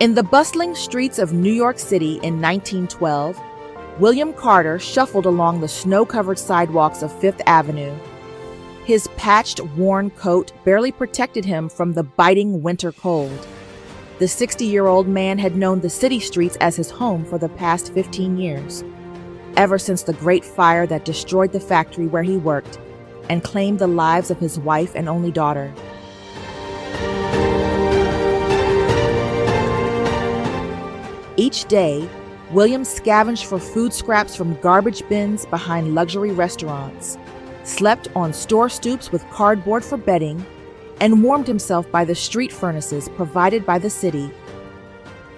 In the bustling streets of New York City in 1912, William Carter shuffled along the snow-covered sidewalks of Fifth Avenue. His patched, worn coat barely protected him from the biting winter cold. The 60-year-old man had known the city streets as his home for the past 15 years, ever since the Great Fire that destroyed the factory where he worked and claimed the lives of his wife and only daughter. Each day, William scavenged for food scraps from garbage bins behind luxury restaurants, slept on store stoops with cardboard for bedding, and warmed himself by the street furnaces provided by the city.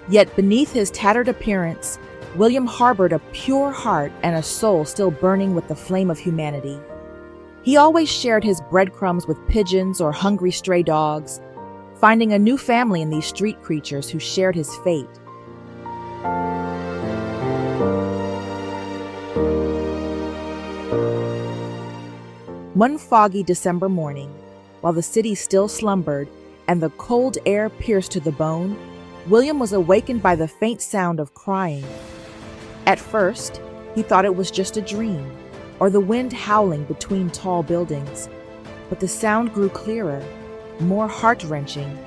Yet beneath his tattered appearance, William harbored a pure heart and a soul still burning with the flame of humanity. He always shared his breadcrumbs with pigeons or hungry stray dogs, finding a new family in these street creatures who shared his fate. One foggy December morning, while the city still slumbered and the cold air pierced to the bone, William was awakened by the faint sound of crying. At first, he thought it was just a dream, or the wind howling between tall buildings. But the sound grew clearer, more heart-wrenching,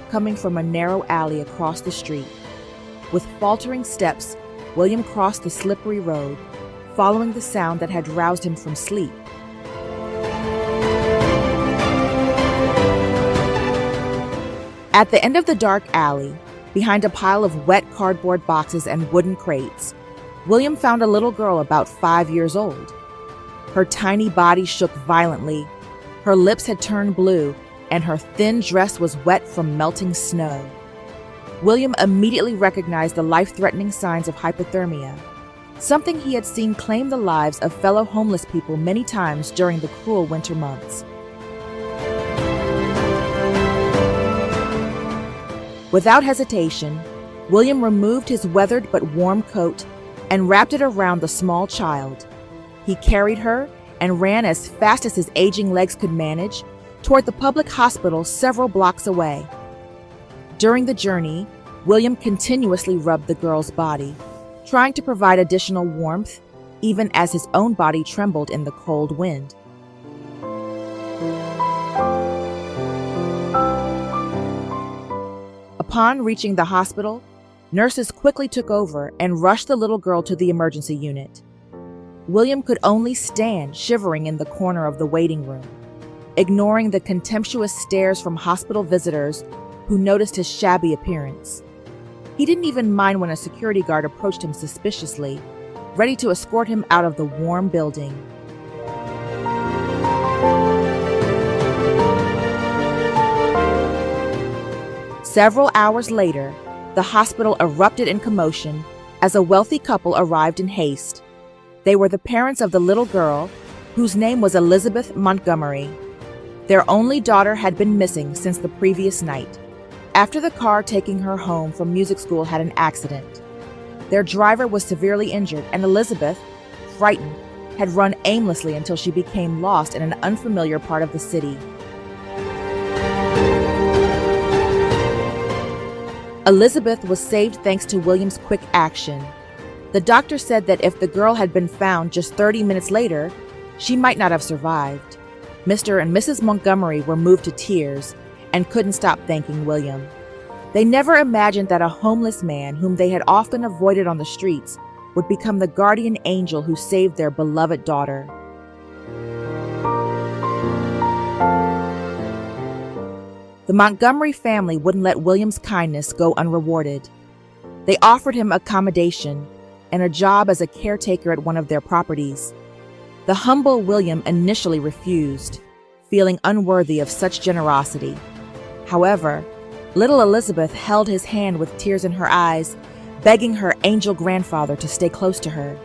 coming from a narrow alley across the street. With faltering steps, William crossed the slippery road, following the sound that had roused him from sleep. At the end of the dark alley, behind a pile of wet cardboard boxes and wooden crates, William found a little girl about 5 years old. Her tiny body shook violently, her lips had turned blue, and her thin dress was wet from melting snow. William immediately recognized the life-threatening signs of hypothermia, something he had seen claim the lives of fellow homeless people many times during the cruel winter months. Without hesitation, William removed his weathered but warm coat and wrapped it around the small child. He carried her and ran as fast as his aging legs could manage toward the public hospital several blocks away. During the journey, William continuously rubbed the girl's body, trying to provide additional warmth, even as his own body trembled in the cold wind. Upon reaching the hospital, nurses quickly took over and rushed the little girl to the emergency unit. William could only stand shivering in the corner of the waiting room, ignoring the contemptuous stares from hospital visitors who noticed his shabby appearance. He didn't even mind when a security guard approached him suspiciously, ready to escort him out of the warm building. Several hours later, the hospital erupted in commotion as a wealthy couple arrived in haste. They were the parents of the little girl, whose name was Elizabeth Montgomery. Their only daughter had been missing since the previous night, after the car taking her home from music school had an accident. Their driver was severely injured, and Elizabeth, frightened, had run aimlessly until she became lost in an unfamiliar part of the city. Elizabeth was saved thanks to William's quick action. The doctor said that if the girl had been found just 30 minutes later, she might not have survived. Mr. and Mrs. Montgomery were moved to tears and couldn't stop thanking William. They never imagined that a homeless man whom they had often avoided on the streets would become the guardian angel who saved their beloved daughter. The Montgomery family wouldn't let William's kindness go unrewarded. They offered him accommodation and a job as a caretaker at one of their properties. The humble William initially refused, feeling unworthy of such generosity. However, little Elizabeth held his hand with tears in her eyes, begging her angel grandfather to stay close to her.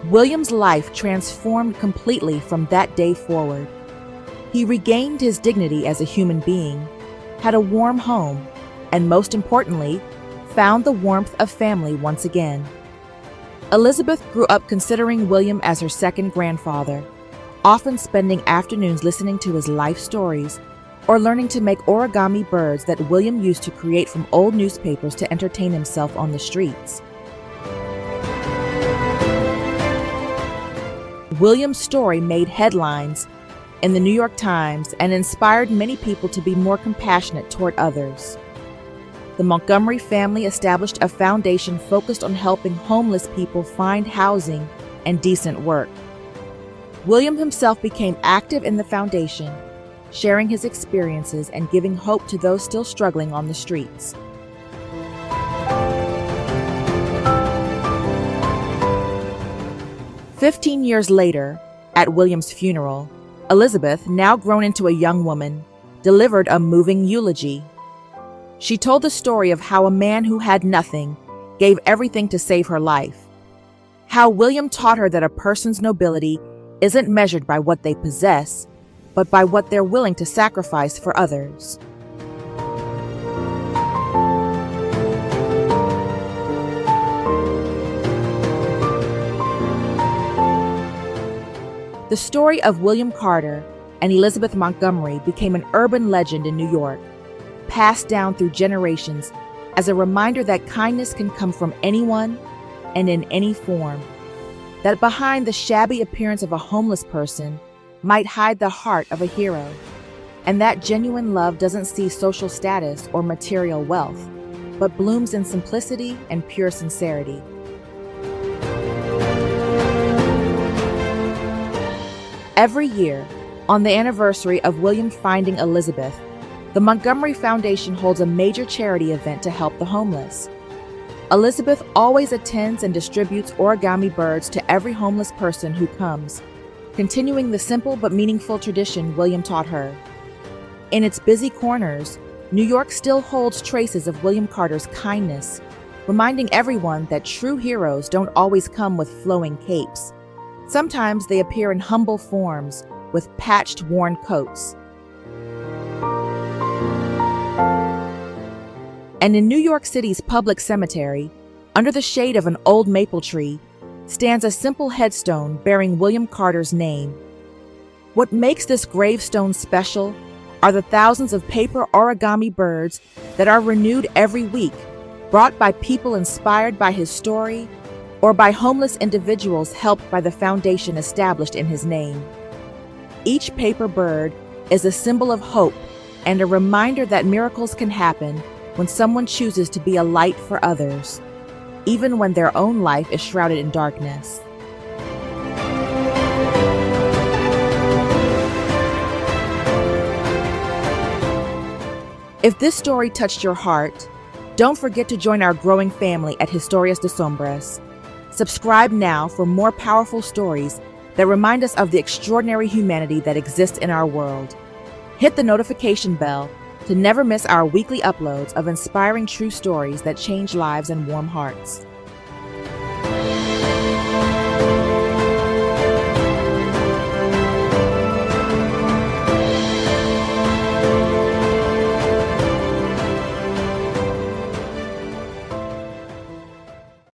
William's life transformed completely from that day forward. He regained his dignity as a human being, had a warm home, and most importantly, found the warmth of family once again. Elizabeth grew up considering William as her second grandfather, often spending afternoons listening to his life stories or learning to make origami birds that William used to create from old newspapers to entertain himself on the streets. William's story made headlines in the New York Times and inspired many people to be more compassionate toward others. The Montgomery family established a foundation focused on helping homeless people find housing and decent work. William himself became active in the foundation, sharing his experiences and giving hope to those still struggling on the streets. "15 years later, at William's funeral, Elizabeth, now grown into a young woman, delivered a moving eulogy. She told the story of how a man who had nothing gave everything to save her life, how William taught her that a person's nobility isn't measured by what they possess, but by what they're willing to sacrifice for others. The story of William Carter and Elizabeth Montgomery became an urban legend in New York, passed down through generations as a reminder that kindness can come from anyone and in any form, that behind the shabby appearance of a homeless person might hide the heart of a hero, and that genuine love doesn't see social status or material wealth, but blooms in simplicity and pure sincerity. Every year, on the anniversary of William finding Elizabeth, the Montgomery Foundation holds a major charity event to help the homeless. Elizabeth always attends and distributes origami birds to every homeless person who comes, continuing the simple but meaningful tradition William taught her. In its busy corners, New York still holds traces of William Carter's kindness, reminding everyone that true heroes don't always come with flowing capes. Sometimes they appear in humble forms with patched, worn coats. And in New York City's public cemetery, under the shade of an old maple tree, stands a simple headstone bearing William Carter's name. What makes this gravestone special are the thousands of paper origami birds that are renewed every week, brought by people inspired by his story or by homeless individuals helped by the foundation established in his name. Each paper bird is a symbol of hope and a reminder that miracles can happen when someone chooses to be a light for others, even when their own life is shrouded in darkness. If this story touched your heart, don't forget to join our growing family at Historias de Sombras. Subscribe now for more powerful stories that remind us of the extraordinary humanity that exists in our world. Hit the notification bell to never miss our weekly uploads of inspiring true stories that change lives and warm hearts.